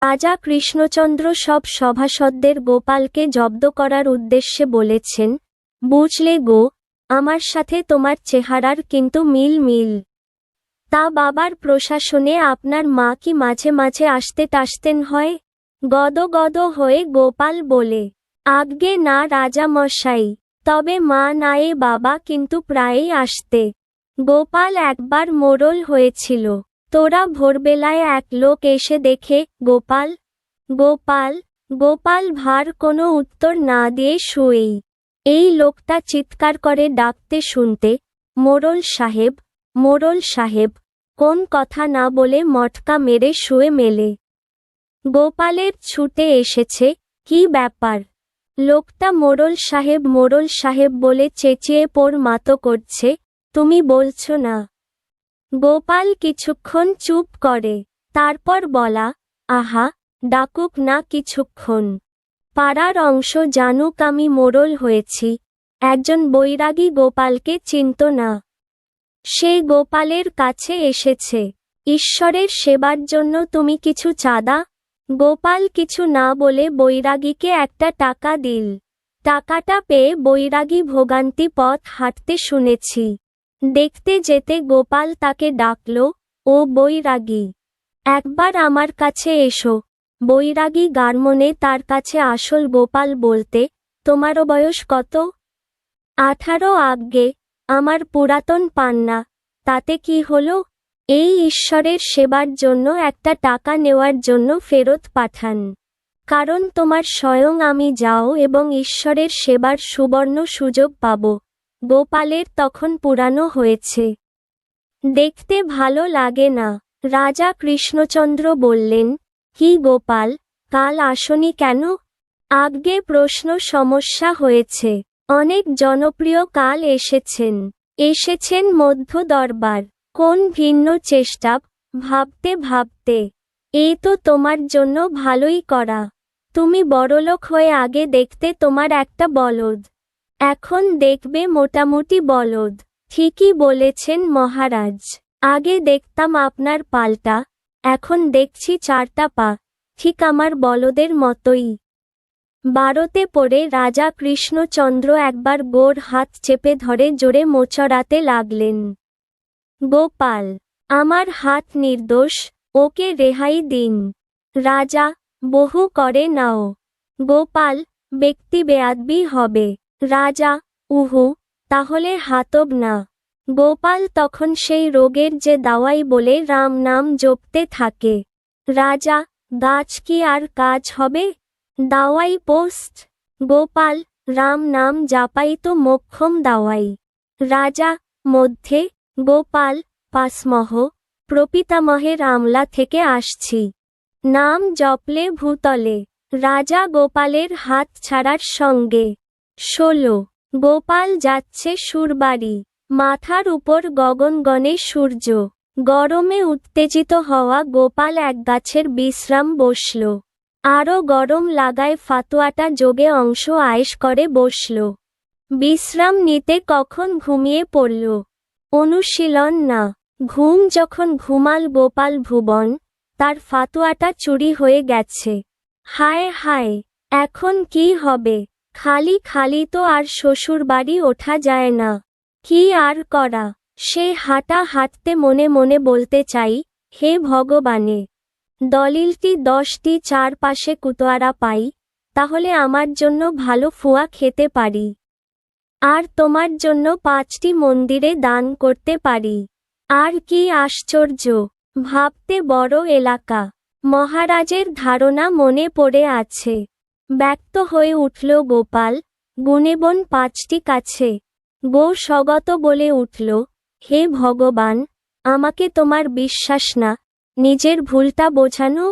রাজা কৃষ্ণচন্দ্র সব সভাসদদের গোপালকে জব্দ করার উদ্দেশ্যে বলেছেন, বুঝলে গো, আমার সাথে তোমার চেহারার কিন্তু মিল। তা বাবার প্রশাসনে আপনার মা কি মাঝে মাঝে আসতে টাসতেন হয়? গদ হয়ে গোপাল বলে, আজ্ঞে না রাজামশাই, তবে মা নায়ে বাবা কিন্তু প্রায়ই আসতে। গোপাল একবার মোড়ল হয়েছিল। তোরা ভোরবেলায় এক লোক এসে দেখে, গোপাল গোপাল গোপাল ভার কোনো উত্তর না দিয়ে শুয়েই। এই লোকটা চিৎকার করে ডাকতে শুনতে, মোড়ল সাহেব, কোন কথা না বলে মটকা মেরে শুয়ে মেলে। গোপালের ছুটে এসেছে, কি ব্যাপার? লোকটা মোড়ল সাহেব বলে চেঁচিয়ে পোড় মাতো করছে, তুমি বলছো না? গোপাল কিছুক্ষণ চুপ করে, তারপর বলা, আহা, ডাকুক না কিছুক্ষণ। পাড়ার অংশ জানুক আমি মোড়ল হয়েছি। একজন বৈরাগী গোপালকে চিনত না। সে গোপালের কাছে এসেছে, ঈশ্বরের সেবার জন্য তুমি কিছু চাঁদা? গোপাল কিছু না বলে বৈরাগীকে একটা টাকা দিল। টাকাটা পেয়ে বৈরাগী ভোগান্তি পথ হাঁটতে শুনেছি। দেখতে যেতে গোপাল তাকে ডাকল, ও বৈরাগী, একবার আমার কাছে এসো। বৈরাগী গারমনে তার কাছে আসল গোপাল বলতে, তোমারও বয়স কত? 18 আজ্ঞে, আমার পুরাতন পান্না, তাতে কি হলো? এই ঈশ্বরের সেবার জন্য একটা টাকা নেওয়ার জন্য ফেরত পাঠান। কারণ তোমার স্বয়ং আমি যাও এবং ঈশ্বরের সেবার সুবর্ণ সুযোগ পাব। গোপালের তখন পুরানো হয়েছে, দেখতে ভালো লাগে না। রাজা কৃষ্ণচন্দ্র বললেন, কি গোপাল, কাল আসনি কেন? আজ্ঞে প্রশ্ন সমস্যা হয়েছে। অনেক জনপ্রিয় কাল এসেছেন মধ্য দরবার। কোন ভিন্ন চেষ্টা, ভাবতে এই তো তোমার জন্য ভালোই করা। তুমি বড়লোক হয়ে আগে দেখতে তোমার একটা বলদ, এখন দেখবে মোটামুটি বলদ। ঠিকই বলেছেন মহারাজ, আগে দেখতাম আপনার পালটা, এখন দেখছি 4টা পা, ঠিক আমার বলদের মতোই। বারোতে পড়ে রাজা কৃষ্ণচন্দ্র একবার গোর হাত চেপে ধরে জোরে মোচড়াতে লাগলেন। গোপাল, আমার হাত নির্দোষ, ওকে রেহাই দিন। রাজা, বহু করে নাও। গোপাল, ব্যক্তি বেয়াদবি হবে। রাজা, উহু, তাহলে হাতব না। গোপাল তখন সেই রোগের যে দাওয়াই বলে রাম নাম জপতে থাকে। রাজা, গাছ কি আর কাজ হবে? দাওয়াই পোস্ট। গোপাল, রাম নাম জাপাই তো মোক্ষম দাওয়াই। রাজা, মধ্যে, গোপাল, পাসমহ, প্রপিতামহের আমলা থেকে আসছি। নাম জপলে ভূতলে। রাজা গোপালের হাত ছাড়ার সঙ্গে 16। গোপাল যাচ্ছে সুরবাড়ি। মাথার উপর গগনগণে সূর্য। গরমে উত্তেজিত হওয়া গোপাল এক গাছের বিশ্রাম বসল। আরও গরম লাগায় ফাতুয়াটা যোগে অংশ আয়েশ করে বসল। বিশ্রাম নিতে কখন ঘুমিয়ে পড়ল। অনুশীলন না। ঘুম যখন ঘুমাল গোপাল ভুবন, তার ফাতুয়াটা চুরি হয়ে গেছে। হায়, এখন কি হবে? খালি তো আর শ্বশুরবাড়ি ওঠা যায় না। কি আর করা? সে হাঁটতে মনে বলতে চাই, হে ভগবানে, দলিলটি 10টি চারপাশে কুতোয়ারা পাই, তাহলে আমার জন্য ভালো ফুয়া খেতে পারি। আর তোমার জন্য 5টি মন্দিরে দান করতে পারি। আর কি আশ্চর্য! ভাবতে বড় এলাকা। মহারাজের ধারণা মনে পড়ে আছে। ব্যক্ত হয়ে উঠল গোপাল, গুণেবন 5টি কাছে। গো স্বগত বলে উঠল, হে ভগবান, আমাকে তোমার বিশ্বাস না, নিজের ভুলটা বোঝানো